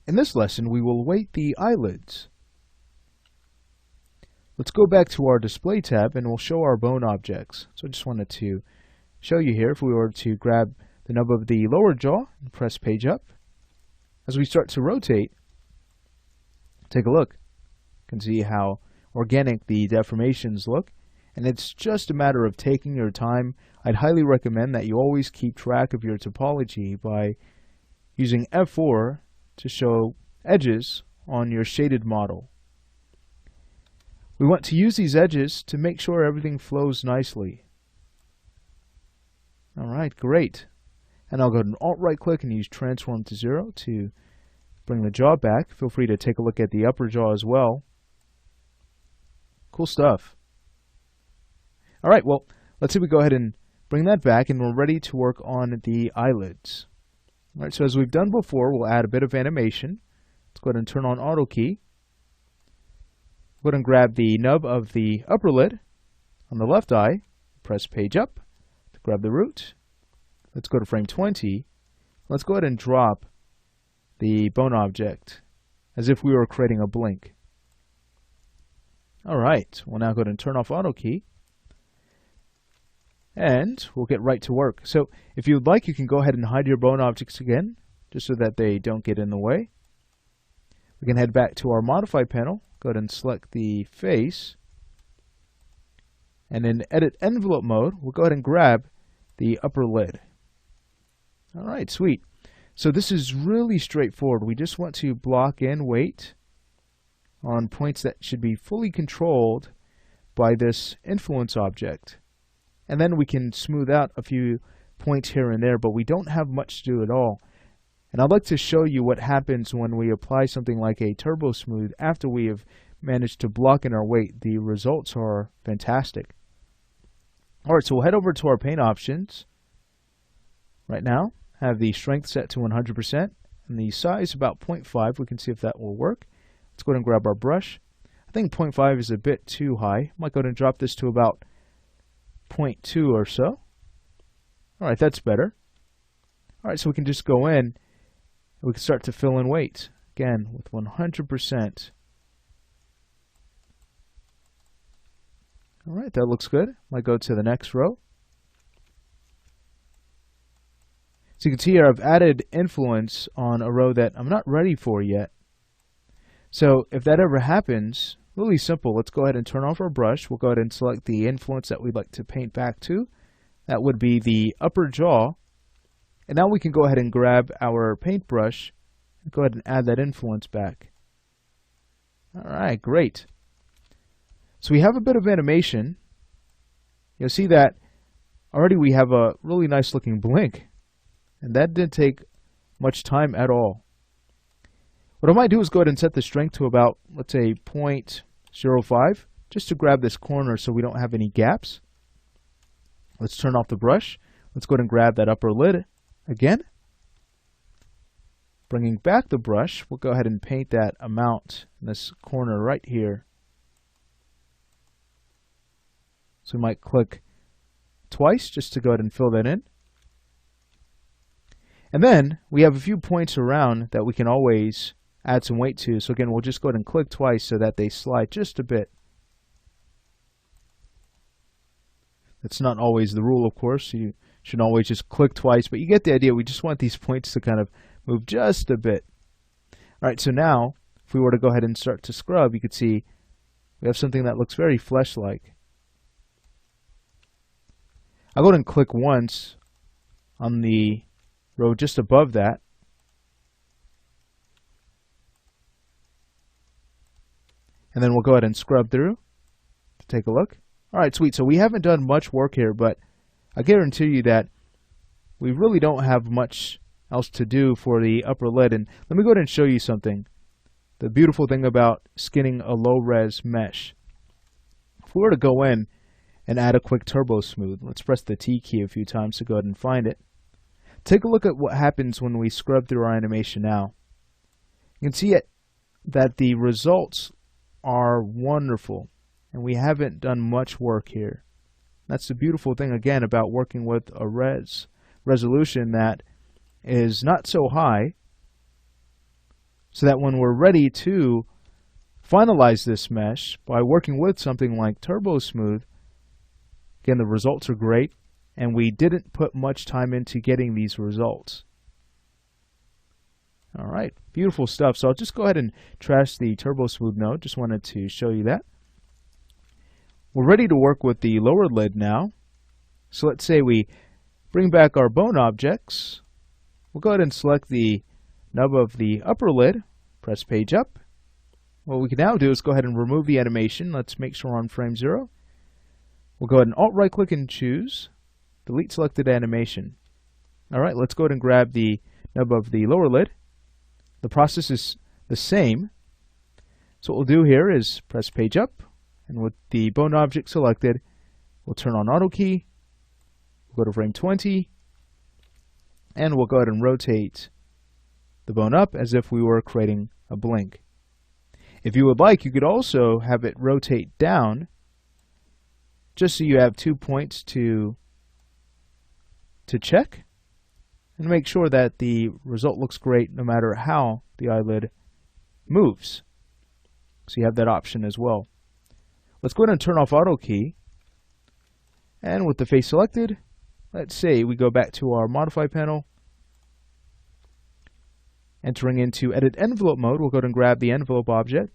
In this lesson, we will weight the eyelids. Let's go back to our Display tab and we'll show our bone objects. So I just wanted to show you here, if we were to grab the nub of the lower jaw and press page up, as we start to rotate, take a look. You can see how organic the deformations look, and it's just a matter of taking your time. I'd highly recommend that you always keep track of your topology by using F4 to show edges on your shaded model. We want to use these edges to make sure everything flows nicely. Alright, great. And I'll go ahead and Alt-right click and use Transform to 0 to bring the jaw back. Feel free to take a look at the upper jaw as well. Cool stuff. Alright, well, let's see if we go ahead and bring that back and we're ready to work on the eyelids. Alright, so as we've done before, we'll add a bit of animation. Let's go ahead and turn on Auto Key. Go ahead and grab the nub of the upper lid on the left eye. Press page up to grab the root. Let's go to frame 20. Let's go ahead and drop the bone object as if we were creating a blink. Alright, we'll now go ahead and turn off Auto Key. And we'll get right to work. So if you'd like, you can go ahead and hide your bone objects again, just so that they don't get in the way. We can head back to our Modify panel, go ahead and select the face, and in Edit Envelope mode, we'll go ahead and grab the upper lid. Alright, sweet. So this is really straightforward. We just want to block in weight on points that should be fully controlled by this influence object. And then we can smooth out a few points here and there, but we don't have much to do at all. And I'd like to show you what happens when we apply something like a turbo smooth after we have managed to block in our weight. The results are fantastic. Alright, so we'll head over to our paint options. Right now, have the strength set to 100% and the size about 0.5. We can see if that will work. Let's go ahead and grab our brush. I think 0.5 is a bit too high. Might go ahead and drop this to about 0.2 or so. Alright, that's better. Alright, so we can just go in and we can start to fill in weight. Again, with 100%. Alright, that looks good. Might go to the next row. So you can see here I've added influence on a row that I'm not ready for yet. So if that ever happens, really simple. Let's go ahead and turn off our brush. We'll go ahead and select the influence that we'd like to paint back to. That would be the upper jaw. And now we can go ahead and grab our paintbrush and go ahead and add that influence back. Alright, great. So we have a bit of animation. You'll see that already we have a really nice looking blink. And that didn't take much time at all. What I might do is go ahead and set the strength to about, let's say, 0.05, just to grab this corner so we don't have any gaps. Let's turn off the brush. Let's go ahead and grab that upper lid again. Bringing back the brush, we'll go ahead and paint that amount in this corner right here. So we might click twice just to go ahead and fill that in. And then we have a few points around that we can always add some weight to. So again, we'll just go ahead and click twice so that they slide just a bit. That's not always the rule, of course. You shouldn't always just click twice, but you get the idea. We just want these points to kind of move just a bit. All right, so now if we were to go ahead and start to scrub, you could see we have something that looks very flesh-like. I'll go ahead and click once on the row just above that. And then we'll go ahead and scrub through to take a look. Alright, sweet. So we haven't done much work here, but I guarantee you that we really don't have much else to do for the upper lid. And let me go ahead and show you something. The beautiful thing about skinning a low-res mesh. If we were to go in and add a quick turbo smooth, let's press the T key a few times to go ahead and find it. Take a look at what happens when we scrub through our animation now. You can see that the results are wonderful, and we haven't done much work here. That's the beautiful thing again about working with a resolution that is not so high, so that when we're ready to finalize this mesh by working with something like Turbo Smooth, again, the results are great, and we didn't put much time into getting these results. All right, beautiful stuff. So I'll just go ahead and trash the Turbo Smooth node. Just wanted to show you that. We're ready to work with the lower lid now. So let's say we bring back our bone objects. We'll go ahead and select the nub of the upper lid, press page up. What we can now do is go ahead and remove the animation. Let's make sure we're on frame 0. We'll go ahead and alt right click and choose delete selected animation. All right, let's go ahead and grab the nub of the lower lid. The process is the same. So what we'll do here is press page up, and with the bone object selected, we'll turn on auto key. We'll go to frame 20, and we'll go ahead and rotate the bone up as if we were creating a blink. If you would like, you could also have it rotate down, just so you have 2 points to check, and make sure that the result looks great no matter how the eyelid moves. So you have that option as well. Let's go ahead and turn off auto key, and with the face selected, let's say we go back to our modify panel. Entering into edit envelope mode, we'll go ahead and grab the envelope object.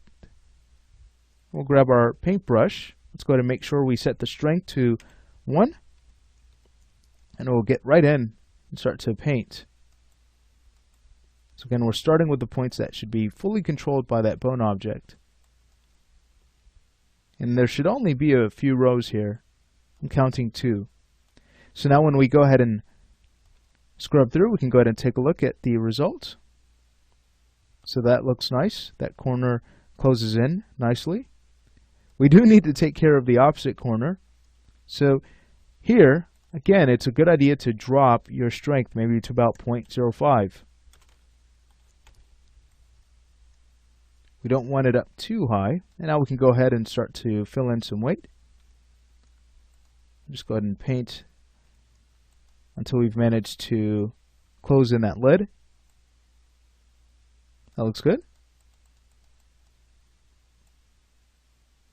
We'll grab our paintbrush. Let's go ahead and make sure we set the strength to 1. And we'll get right in and start to paint. So again, we're starting with the points that should be fully controlled by that bone object. And there should only be a few rows here. I'm counting 2. So now when we go ahead and scrub through, we can go ahead and take a look at the result. So that looks nice. That corner closes in nicely. We do need to take care of the opposite corner. So here, again, it's a good idea to drop your strength maybe to about 0.05. We don't want it up too high. And now we can go ahead and start to fill in some weight. Just go ahead and paint until we've managed to close in that lid. That looks good.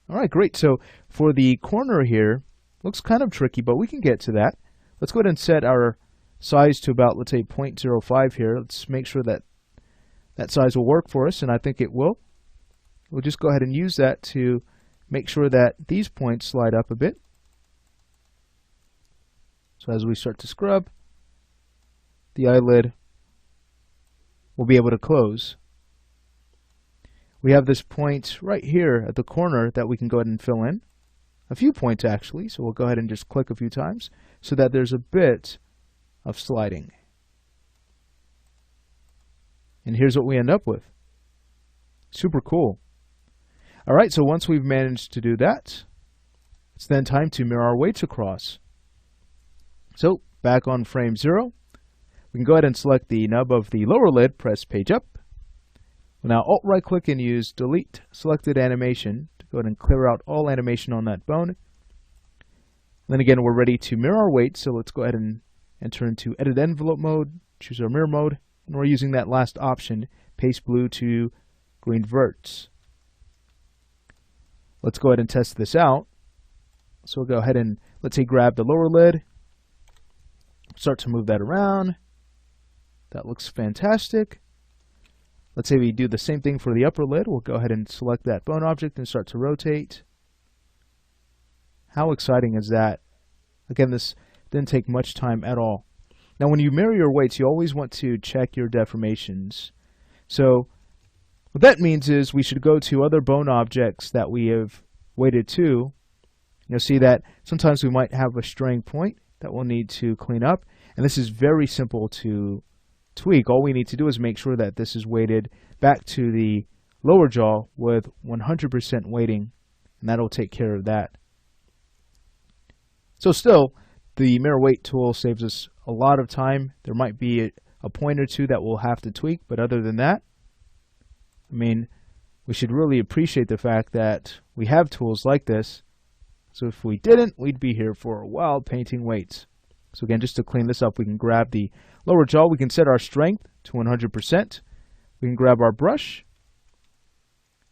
All right, great. So for the corner here, looks kind of tricky, but we can get to that. Let's go ahead and set our size to about, let's say, 0.05 here. Let's make sure that that size will work for us, and I think it will. We'll just go ahead and use that to make sure that these points slide up a bit. So as we start to scrub, the eyelid will be able to close. We have this point right here at the corner that we can go ahead and fill in. A few points actually, so we'll go ahead and just click a few times so that there's a bit of sliding. And here's what we end up with. Super cool. All right, so once we've managed to do that, it's then time to mirror our weights across. So back on frame 0, we can go ahead and select the nub of the lower lid, press page up. We'll now alt right click and use delete selected animation to go ahead and clear out all animation on that bone. Then again, we're ready to mirror our weight, so let's go ahead and enter into edit envelope mode, choose our mirror mode, and we're using that last option, paste blue to green verts. Let's go ahead and test this out. So we'll go ahead and, let's say, grab the lower lid, start to move that around. That looks fantastic. Let's say we do the same thing for the upper lid. We'll go ahead and select that bone object and start to rotate. How exciting is that? Again, this didn't take much time at all. Now, when you mirror your weights, you always want to check your deformations. So what that means is we should go to other bone objects that we have weighted to. You'll see that sometimes we might have a straying point that we'll need to clean up. And this is very simple to tweak. All we need to do is make sure that this is weighted back to the lower jaw with 100% weighting, and that'll take care of that. So still, the mirror weight tool saves us a lot of time. There might be a point or two that we'll have to tweak, but other than that, I mean, we should really appreciate the fact that we have tools like this. So if we didn't, we'd be here for a while painting weights. So again, just to clean this up, we can grab the lower jaw. We can set our strength to 100%. We can grab our brush,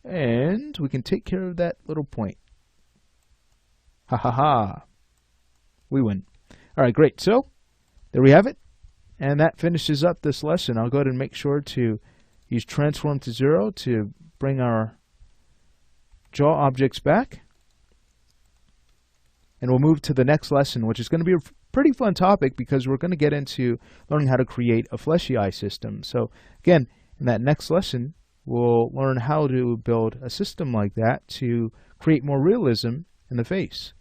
and we can take care of that little point. Ha ha ha. We win. All right, great. So there we have it. And that finishes up this lesson. I'll go ahead and make sure to use transform to 0 to bring our jaw objects back. And we'll move to the next lesson, which is going to be a pretty fun topic because we're going to get into learning how to create a fleshy eye system. So again, in that next lesson, we'll learn how to build a system like that to create more realism in the face.